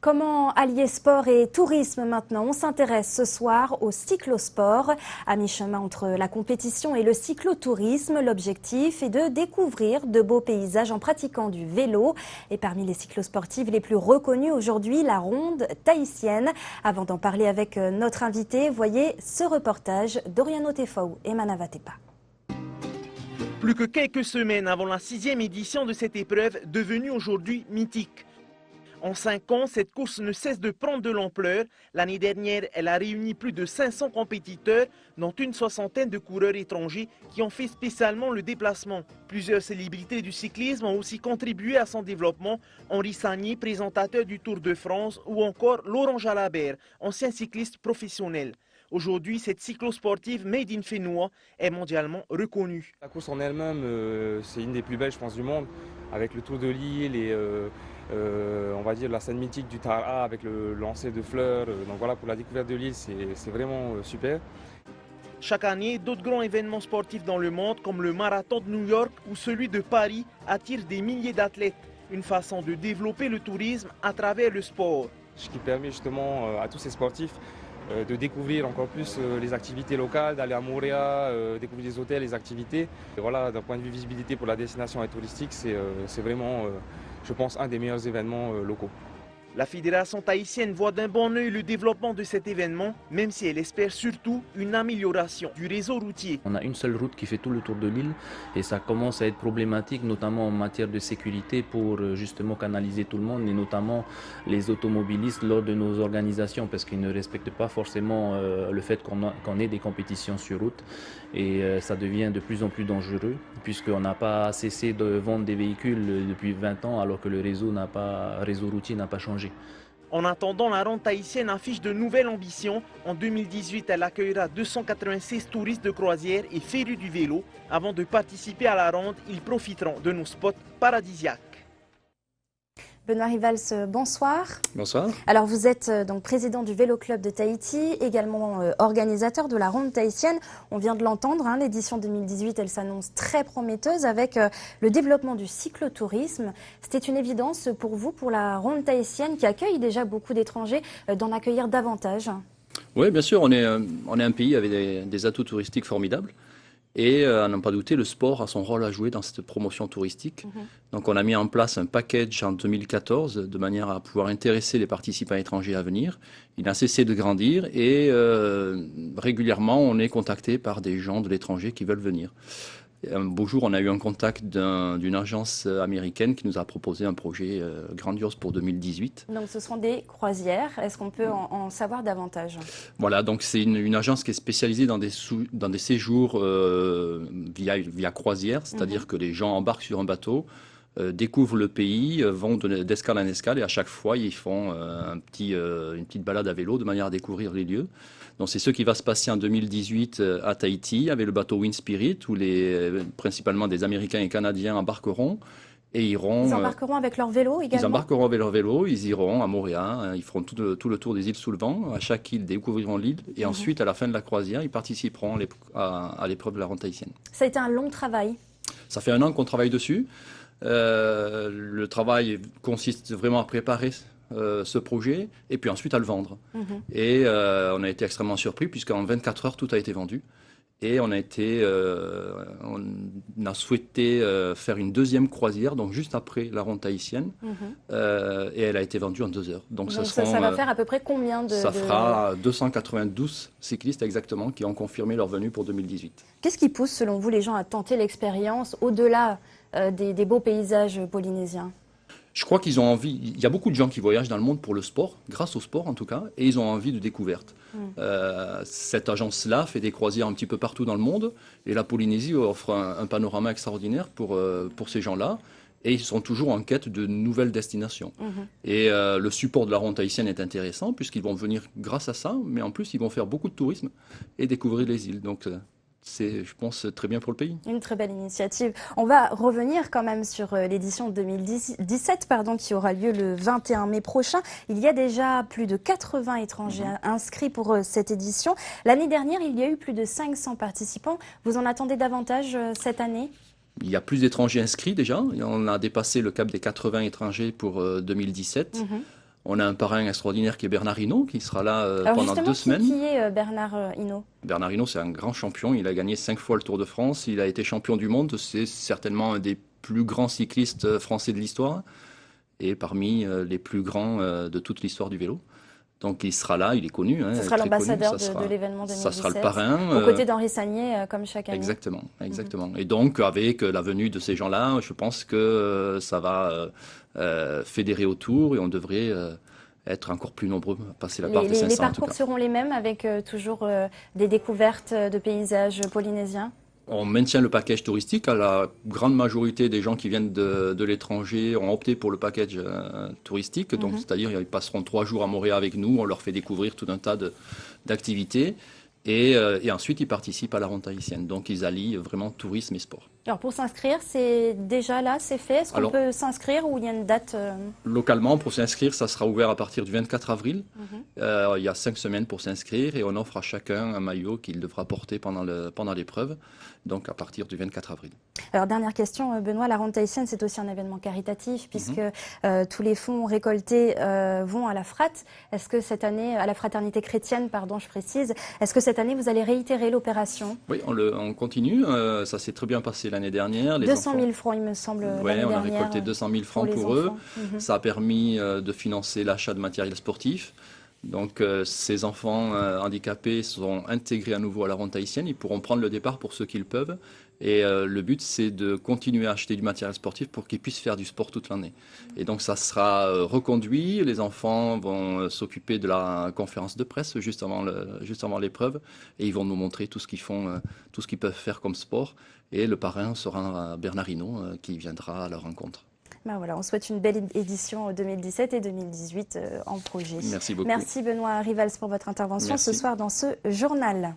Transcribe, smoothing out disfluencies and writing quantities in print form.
Comment allier sport et tourisme maintenant? On s'intéresse ce soir au cyclosport. À mi-chemin entre la compétition et le cyclotourisme, l'objectif est de découvrir de beaux paysages en pratiquant du vélo. Et parmi les cyclosportives les plus reconnues aujourd'hui, la ronde tahitienne. Avant d'en parler avec notre invité, voyez ce reportage d'Oriano Tefao et Manava Tepa. Plus que quelques semaines avant la 6e édition de cette épreuve, devenue aujourd'hui mythique. En 5 ans, cette course ne cesse de prendre de l'ampleur. L'année dernière, elle a réuni plus de 500 compétiteurs, dont une soixantaine de coureurs étrangers qui ont fait spécialement le déplacement. Plusieurs célébrités du cyclisme ont aussi contribué à son développement. Henri Sagnier, présentateur du Tour de France, ou encore Laurent Jalabert, ancien cycliste professionnel. Aujourd'hui, cette cyclosportive Made in Fénois est mondialement reconnue. La course en elle-même, c'est une des plus belles, je pense, du monde, avec le Tour de l'île et on va dire la scène mythique du Tara avec le lancer de fleurs. Donc voilà, pour la découverte de l'île, c'est vraiment super. Chaque année, d'autres grands événements sportifs dans le monde, comme le marathon de New York ou celui de Paris, attirent des milliers d'athlètes. Une façon de développer le tourisme à travers le sport. Ce qui permet justement à tous ces sportifs de découvrir encore plus les activités locales, d'aller à Moorea, découvrir les hôtels, les activités. Et voilà, d'un point de vue visibilité pour la destination et touristique, c'est vraiment, je pense, un des meilleurs événements locaux. La fédération tahitienne voit d'un bon œil le développement de cet événement, même si elle espère surtout une amélioration du réseau routier. On a une seule route qui fait tout le tour de l'île et ça commence à être problématique, notamment en matière de sécurité pour justement canaliser tout le monde et notamment les automobilistes lors de nos organisations parce qu'ils ne respectent pas forcément le fait qu'on ait des compétitions sur route et ça devient de plus en plus dangereux puisqu'on n'a pas cessé de vendre des véhicules depuis 20 ans alors que le réseau routier n'a pas changé. En attendant, la ronde tahitienne affiche de nouvelles ambitions. En 2018, elle accueillera 296 touristes de croisière et férus du vélo. Avant de participer à la ronde, ils profiteront de nos spots paradisiaques. Benoît Rivals, bonsoir. Bonsoir. Alors vous êtes donc président du Vélo Club de Tahiti, également organisateur de la ronde tahitienne. On vient de l'entendre, hein, l'édition 2018, elle s'annonce très prometteuse avec le développement du cyclotourisme. C'était une évidence pour vous, pour la ronde tahitienne qui accueille déjà beaucoup d'étrangers, d'en accueillir davantage? Oui, bien sûr, on est un pays avec des atouts touristiques formidables. Et à n'en pas douter, le sport a son rôle à jouer dans cette promotion touristique. Donc on a mis en place un package en 2014 de manière à pouvoir intéresser les participants étrangers à venir. Il n'a cessé de grandir et régulièrement on est contacté par des gens de l'étranger qui veulent venir. Un beau jour, on a eu un contact d'une agence américaine qui nous a proposé un projet grandiose pour 2018. Donc ce seront des croisières. Est-ce qu'on peut en savoir davantage? Voilà, donc c'est une agence qui est spécialisée dans des séjours via croisière, c'est-à-dire que les gens embarquent sur un bateau, découvrent le pays, vont d'escale en escale et à chaque fois ils font une petite balade à vélo de manière à découvrir les lieux. Donc c'est ce qui va se passer en 2018 à Tahiti avec le bateau Wind Spirit où principalement des Américains et Canadiens embarqueront. Et ils embarqueront avec leur vélo également? Ils embarqueront avec leur vélo, ils iront à Moorea, ils feront tout le tour des îles sous le vent. À chaque île, ils découvriront l'île et ensuite, à la fin de la croisière, ils participeront à l'épreuve de la ronde tahitienne. Ça a été un long travail? Ça fait 1 an qu'on travaille dessus. Le travail consiste vraiment à préparer ce projet et puis ensuite à le vendre. Et on a été extrêmement surpris puisqu'en 24 heures, tout a été vendu. Et on a souhaité faire une deuxième croisière, donc juste après la ronde tahitienne, et elle a été vendue en 2 heures. Donc ça va faire à peu près combien Ça fera 292 cyclistes exactement qui ont confirmé leur venue pour 2018. Qu'est-ce qui pousse selon vous les gens à tenter l'expérience au-delà des beaux paysages polynésiens? Je crois qu'ils ont envie, il y a beaucoup de gens qui voyagent dans le monde pour le sport, grâce au sport en tout cas, et ils ont envie de découverte. Cette agence-là fait des croisières un petit peu partout dans le monde, et la Polynésie offre un panorama extraordinaire pour ces gens-là, et ils sont toujours en quête de nouvelles destinations. Et le support de la ronde tahitienne est intéressant, puisqu'ils vont venir grâce à ça, mais en plus ils vont faire beaucoup de tourisme et découvrir les îles. Donc c'est, je pense, très bien pour le pays. Une très belle initiative. On va revenir quand même sur l'édition 2017 qui aura lieu le 21 mai prochain. Il y a déjà plus de 80 étrangers inscrits pour cette édition. L'année dernière, il y a eu plus de 500 participants. Vous en attendez davantage cette année? Il y a plus d'étrangers inscrits déjà. On a dépassé le cap des 80 étrangers pour 2017. On a un parrain extraordinaire qui est Bernard Hinault, qui sera là Alors pendant 2 semaines. Qui est Bernard Hinault? Bernard Hinault, c'est un grand champion. Il a gagné 5 fois le Tour de France. Il a été champion du monde. C'est certainement un des plus grands cyclistes français de l'histoire et parmi les plus grands de toute l'histoire du vélo. Donc il sera là, il est connu. Ce sera l'ambassadeur de l'événement 2017. Ça sera le parrain. Aux côtés d'Henri Sagnier, comme chaque année. Exactement, exactement. Et donc avec la venue de ces gens-là, je pense que ça va fédérer autour et on devrait être encore plus nombreux à passer la barre des 500. Les parcours seront les mêmes avec toujours des découvertes de paysages polynésiens? On maintient le package touristique. La grande majorité des gens qui viennent de l'étranger ont opté pour le package touristique. Donc, c'est-à-dire ils passeront 3 jours à Moorea avec nous. On leur fait découvrir tout un tas d'activités. Et ensuite, ils participent à la ronde tahitienne. Donc, ils allient vraiment tourisme et sport. Alors, pour s'inscrire, c'est déjà là, c'est fait? Est-ce qu'on peut s'inscrire ou il y a une date Localement, pour s'inscrire, ça sera ouvert à partir du 24 avril. Il y a 5 semaines pour s'inscrire et on offre à chacun un maillot qu'il devra porter pendant l'épreuve. Donc, à partir du 24 avril. Alors, dernière question, Benoît, la ronde tahitienne, c'est aussi un événement caritatif puisque tous les fonds récoltés vont à la FRAT. Est-ce que cette année, à la fraternité chrétienne, pardon, je précise, est-ce que cette année, vous allez réitérer l'opération? Oui, on continue. Ça s'est très bien passé l'année dernière. 200 000 francs, il me semble, Oui, l'année on a dernière, récolté 200 000 francs pour eux. Ça a permis de financer l'achat de matériel sportif. Donc ces enfants handicapés sont intégrés à nouveau à la ronde tahitienne. Ils pourront prendre le départ pour ceux qu'ils peuvent. Et le but, c'est de continuer à acheter du matériel sportif pour qu'ils puissent faire du sport toute l'année. Et donc ça sera reconduit. Les enfants vont s'occuper de la conférence de presse juste avant l'épreuve. Et ils vont nous montrer tout ce qu'ils font, tout ce qu'ils peuvent faire comme sport. Et le parrain sera Bernard Hinault qui viendra à leur rencontre. Ben voilà, on souhaite une belle édition 2017 et 2018 en projet. Merci beaucoup. Merci Benoît Rivals pour votre intervention ce soir dans ce journal.